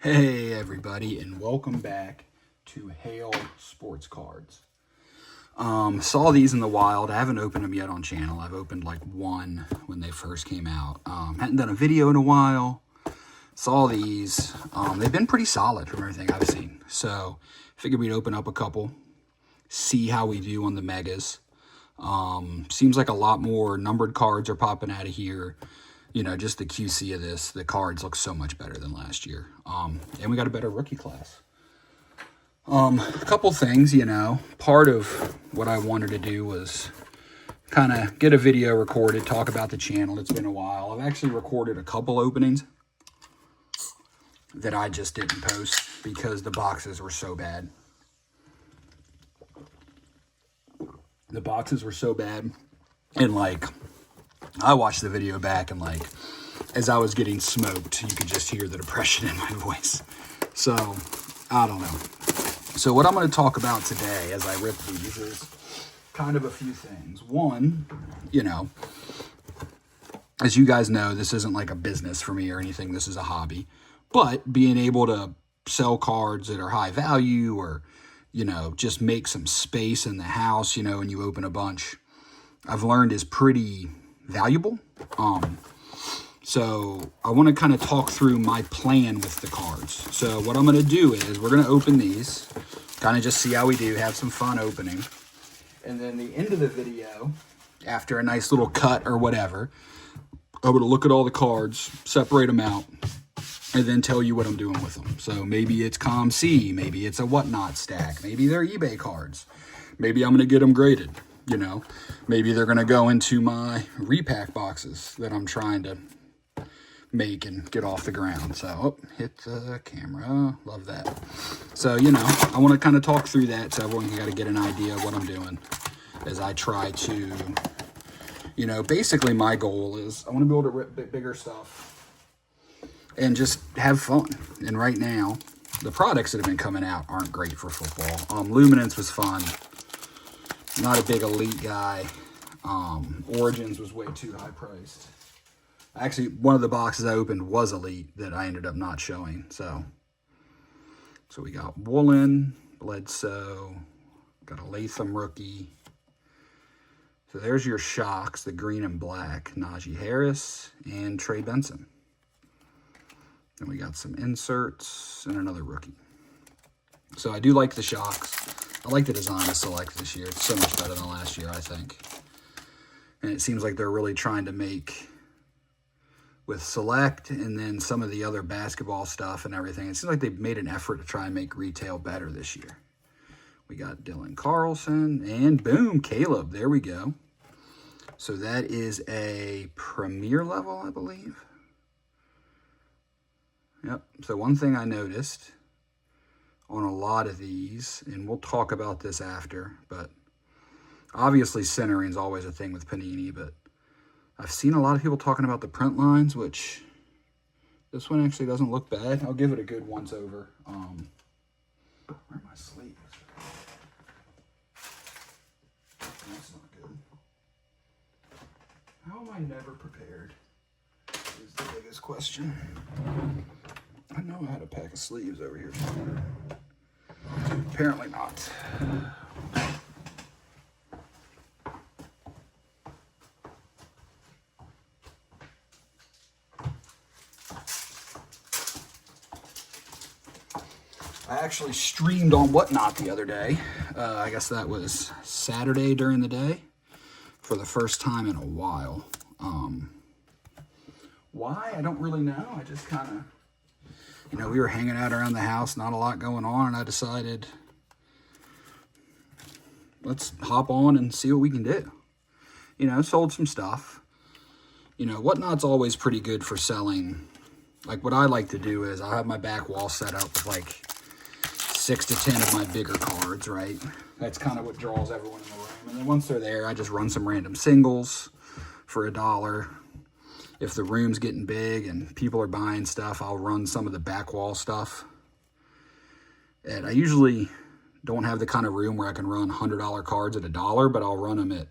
Hey everybody, and welcome back to Hale Sports Cards. Saw these in the wild. I haven't opened them yet on channel. I've opened like one when they first came out. Hadn't done a video in a while. Saw these. They've been pretty solid from everything I've seen. So figured we'd open up a couple, see how we do on the megas. Seems like a lot more numbered cards are popping out of here. You know, just the QC of this, the cards look so much better than last year. And we got a better rookie class. A couple things, you know, part of what I wanted to do was kind of get a video recorded, talk about the channel. It's been a while. I've actually recorded a couple openings that I just didn't post because the boxes were so bad. The boxes were so bad. And like, I watched the video back and like, as I was getting smoked, you could just hear the depression in my voice. So, I don't know. So what I'm going to talk about today as I rip these is kind of a few things. One, you know, as you guys know, this isn't like a business for me or anything. This is a hobby. But being able to sell cards that are high value or, you know, just make some space in the house, you know, when you open a bunch, I've learned is pretty valuable. So I want to kind of talk through my plan with the cards. So what I'm going to do is we're going to open these, kind of just see how we do, have some fun opening. And then the end of the video, after a nice little cut or whatever, I'm going to look at all the cards, separate them out, and then tell you what I'm doing with them. So maybe it's COMC, maybe it's a whatnot stack, maybe they're eBay cards. Maybe I'm going to get them graded, you know. Maybe they're going to go into my repack boxes that I'm trying to make and get off the ground. So, oh, hit the camera. Love that. So, you know, I want to kind of talk through that so everyone can kind of get an idea of what I'm doing as I try to, you know, basically my goal is I want to be able to rip bigger stuff and just have fun. And right now, the products that have been coming out aren't great for football. Luminance was fun. Not a big Elite guy. Origins was way too high priced. Actually, one of the boxes I opened was Elite that I ended up not showing. So we got Woolen, Bledsoe, got a Latham rookie. So there's your shocks, the green and black, Najee Harris and Trey Benson. Then we got some inserts and another rookie. So I do like the shocks. I like the design of Select this year. It's so much better than last year, I think. And it seems like they're really trying to make, with Select and then some of the other basketball stuff and everything, it seems like they've made an effort to try and make retail better this year. We got Dylan Carlson and boom, Caleb. There we go. So that is a premier level, I believe. Yep. So one thing I noticed on a lot of these, and we'll talk about this after, but obviously centering is always a thing with Panini, but I've seen a lot of people talking about the print lines, which this one actually doesn't look bad. I'll give it a good once over. Where are my sleeves? That's not good. How am I never prepared is the biggest question. I know I had a pack of sleeves over here somewhere. Apparently not. I actually streamed on Whatnot the other day. I guess that was Saturday during the day for the first time in a while. Why? I don't really know. I just kind of, you know, we were hanging out around the house, not a lot going on, and I decided, let's hop on and see what we can do. You know, sold some stuff. You know, Whatnot's always pretty good for selling. Like, what I like to do is I have my back wall set up with like 6 to 10 of my bigger cards, right? That's kind of what draws everyone in the room. And then once they're there, I just run some random singles for $1. If the room's getting big and people are buying stuff, I'll run some of the back wall stuff. And I usually don't have the kind of room where I can run $100 cards at $1, but I'll run them at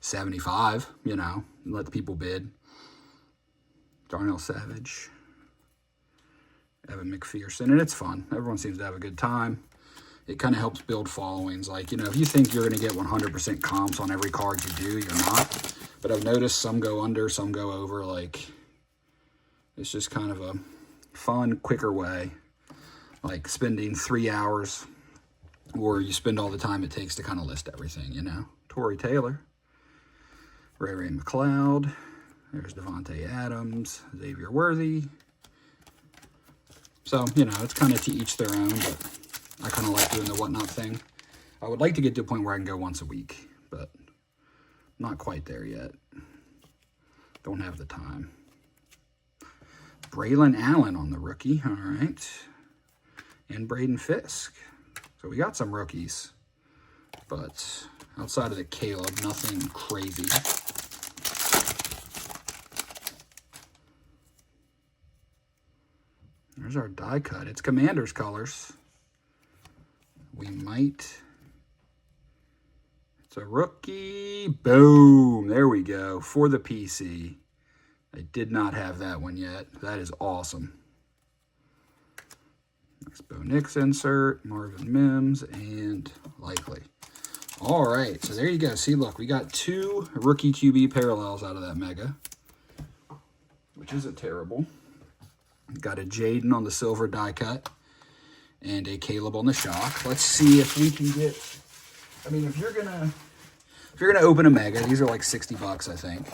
75, you know, and let the people bid. Darnell Savage. Evan McPherson, and it's fun. Everyone seems to have a good time. It kind of helps build followings. Like, you know, if you think you're going to get 100% comps on every card you do, you're not. But I've noticed some go under, some go over. Like, it's just kind of a fun, quicker way. Like spending 3 hours, or you spend all the time it takes to kind of list everything, you know. Torrey Taylor, Ray McLeod, there's Devontae Adams, Xavier Worthy. So, you know, it's kind of to each their own, but I kind of like doing the whatnot thing. I would like to get to a point where I can go once a week, but not quite there yet. Don't have the time. Braylon Allen on the rookie, all right. And Braden Fisk. So we got some rookies, but outside of the Caleb, nothing crazy. There's our die cut. It's Commanders colors. We might. It's a rookie. Boom. There we go. For the PC. I did not have that one yet. That is awesome. Next Bo Nix insert. Marvin Mims and Likely. All right. So there you go. See, look. We got 2 rookie QB parallels out of that mega, which isn't terrible. Got a Jaden on the silver die cut and a Caleb on the shock. Let's see if we can get, I mean, if you're gonna open a mega, these are like $60, I think.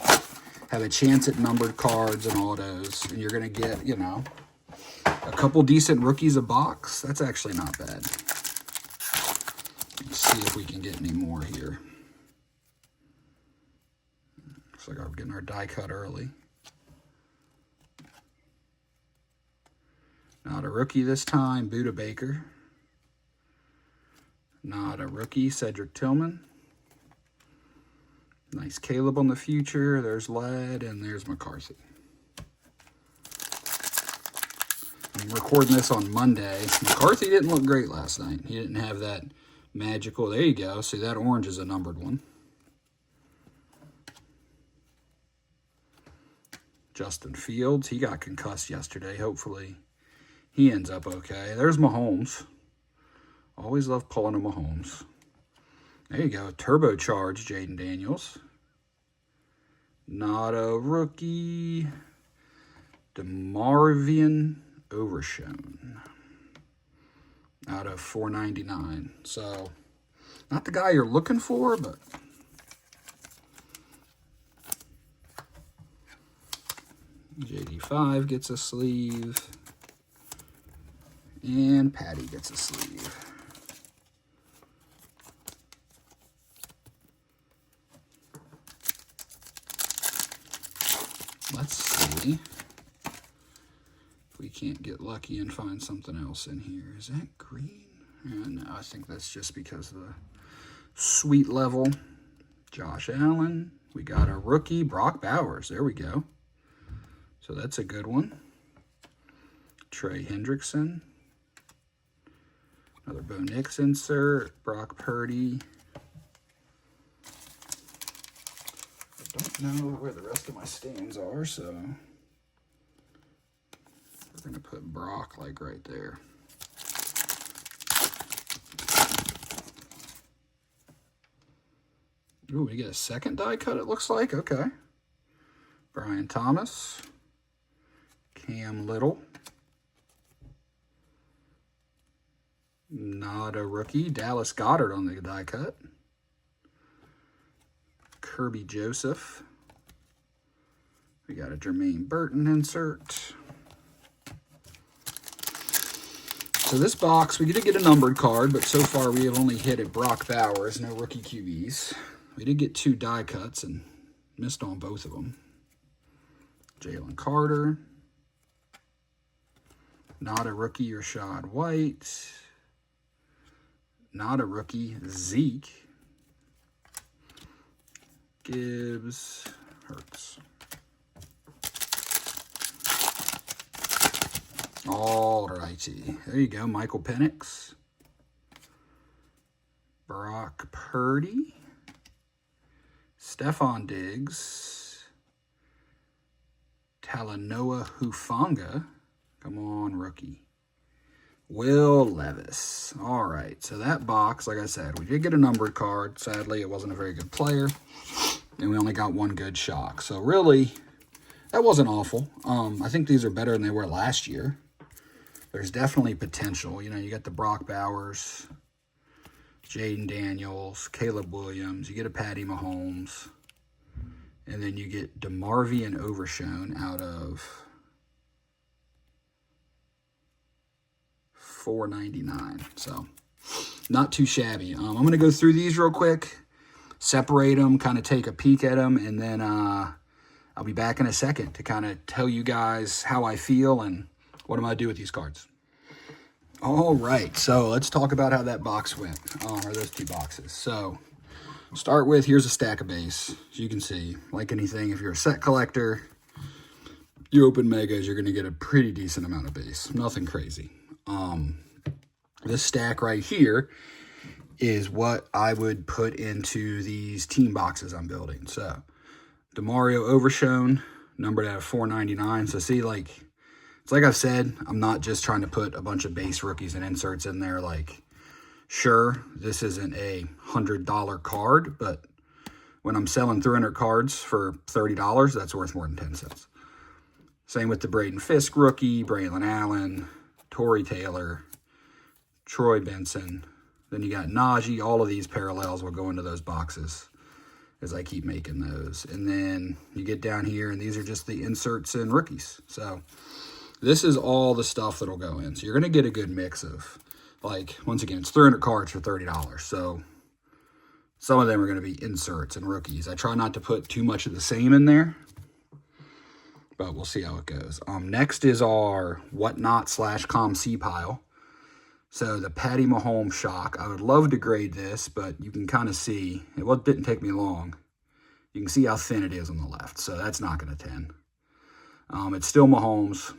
Have a chance at numbered cards and autos, and you're gonna get, you know, a couple decent rookies a box. That's actually not bad. Let's see if we can get any more here. Looks like we're getting our die cut early. Not a rookie this time, Buda Baker. Not a rookie, Cedric Tillman. Nice Caleb on the future. There's Ladd, and there's McCarthy. I'm recording this on Monday. McCarthy didn't look great last night. He didn't have that magical. There you go. See, that orange is a numbered one. Justin Fields, he got concussed yesterday. Hopefully he ends up okay. There's Mahomes. Always love pulling a Mahomes. There you go. Turbocharged Jaden Daniels. Not a rookie. DeMarvion Overshown. Out of 499. So, not the guy you're looking for, but JD5 gets a sleeve. And Patty gets a sleeve. Let's see if we can't get lucky and find something else in here. Is that green? No, I think that's just because of the sweet level. Josh Allen. We got a rookie, Brock Bowers. There we go. So that's a good one. Trey Hendrickson. Another Bo Nix insert. Brock Purdy. I don't know where the rest of my stands are, so we're going to put Brock like right there. Ooh, we get a second die cut, it looks like. Okay. Brian Thomas. Cam Little. Not a rookie. Dallas Goedert on the die cut. Kirby Joseph. We got a Jermaine Burton insert. So this box, we did get a numbered card, but so far we have only hit at Brock Bowers, no rookie QBs. We did get 2 die cuts and missed on both of them. Jalen Carter. Not a rookie, Rashad White. Not a rookie, Zeke. Gibbs, Hurts. All righty. There you go, Michael Penix. Brock Purdy. Stephon Diggs. Talanoa Hufanga. Come on, rookie. Will Levis. All right, so that box, like I said, we did get a numbered card. Sadly, it wasn't a very good player, and we only got one good shock. So really, that wasn't awful. I think these are better than they were last year. There's definitely potential. You know, you got the Brock Bowers, Jaden Daniels, Caleb Williams. You get a Patty Mahomes, and then you get DeMarvion Overshown out of $4.99. So not too shabby. I'm going to go through these real quick, separate them, kind of take a peek at them, and then I'll be back in a second to kind of tell you guys how I feel and what I'm going to do with these cards. All right, so let's talk about how that box went, or those two boxes. So start with, here's a stack of base. As you can see, like anything, if you're a set collector, you open megas, you're going to get a pretty decent amount of base. Nothing crazy. This stack right here is what I would put into these team boxes I'm building. So DeMario Overshown, numbered out of $4.99. So see, like, it's like I've said, I'm not just trying to put a bunch of base rookies and inserts in there. Like, sure, this isn't a $100 card, but when I'm selling 300 cards for $30, that's worth more than 10 cents. Same with the Braden Fisk rookie, Braylon Allen, Torrey Taylor, Troy Benson. Then you got Najee. All of these parallels will go into those boxes as I keep making those. And then you get down here, and these are just the inserts and rookies. So this is all the stuff that'll go in. So you're going to get a good mix of, like, once again, it's 300 cards for $30. So some of them are going to be inserts and rookies. I try not to put too much of the same in there, but we'll see how it goes. Next is our Whatnot / ComC pile. So the Patty Mahomes shock. I would love to grade this, but you can kind of see, it didn't take me long. You can see how thin it is on the left, so that's not going to 10. It's still Mahomes.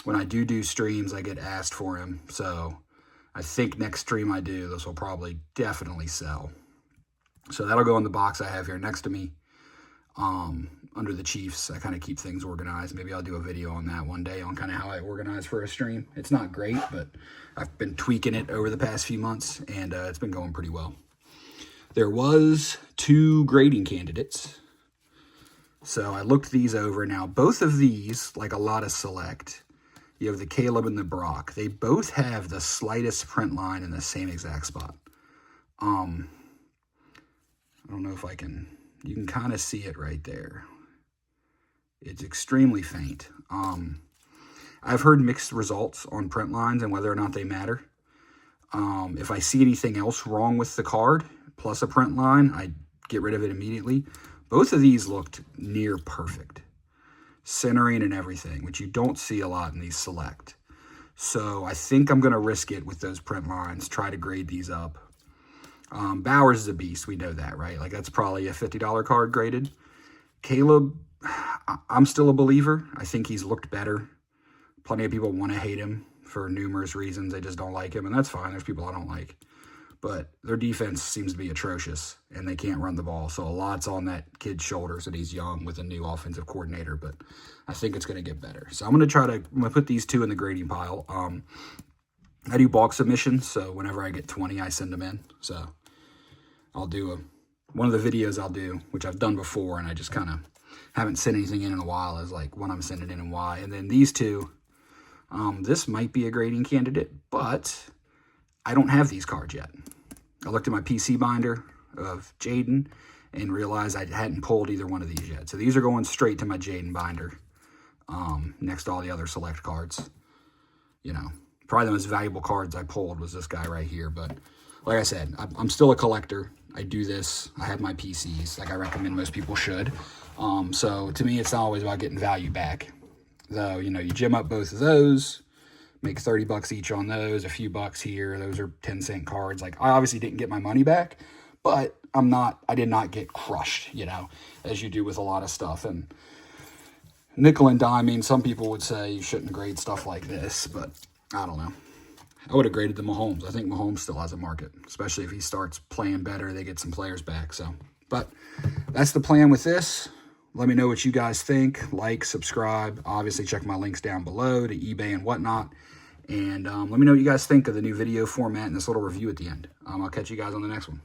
When I do streams, I get asked for him, so I think next stream I do, this will probably definitely sell. So that'll go in the box I have here next to me. Under the Chiefs, I kind of keep things organized. Maybe I'll do a video on that one day on kind of how I organize for a stream. It's not great, but I've been tweaking it over the past few months, and it's been going pretty well. There was 2 grading candidates, so I looked these over. Now, both of these, like a lot of Select, you have the Caleb and the Brock. They both have the slightest print line in the same exact spot. I don't know if I can... You can kind of see it right there. It's extremely faint. I've heard mixed results on print lines and whether or not they matter. If I see anything else wrong with the card, plus a print line, I get rid of it immediately. Both of these looked near perfect. Centering and everything, which you don't see a lot in these Select. So I think I'm going to risk it with those print lines, try to grade these up. Bowers is a beast. We know that, right? Like, that's probably a $50 card graded. Caleb, I'm still a believer. I think he's looked better. Plenty of people want to hate him for numerous reasons. They just don't like him, and that's fine. There's people I don't like. But their defense seems to be atrocious, and they can't run the ball. So a lot's on that kid's shoulders, and he's young with a new offensive coordinator. But I think it's going to get better. So I'm going to put these 2 in the grading pile. I do bulk submissions, so whenever I get 20, I send them in. So I'll do one of the videos I'll do, which I've done before, and I just kind of haven't sent anything in a while, is like when I'm sending in and why. And then these 2, this might be a grading candidate, but I don't have these cards yet. I looked at my PC binder of Jaden and realized I hadn't pulled either one of these yet. So these are going straight to my Jaden binder, next to all the other Select cards. You know, probably the most valuable cards I pulled was this guy right here. But like I said, I'm still a collector. I do this. I have my PCs, like I recommend most people should. So to me, it's not always about getting value back. Though, you know, you gem up both of those, make 30 bucks each on those, a few bucks here. Those are 10-cent cards. Like, I obviously didn't get my money back, but I did not get crushed, you know, as you do with a lot of stuff. And nickel and diming, some people would say you shouldn't grade stuff like this, but I don't know. I would have graded the Mahomes. I think Mahomes still has a market, especially if he starts playing better, they get some players back. So, but that's the plan with this. Let me know what you guys think. Like, subscribe. Obviously, check my links down below to eBay and whatnot. And let me know what you guys think of the new video format and this little review at the end. I'll catch you guys on the next one.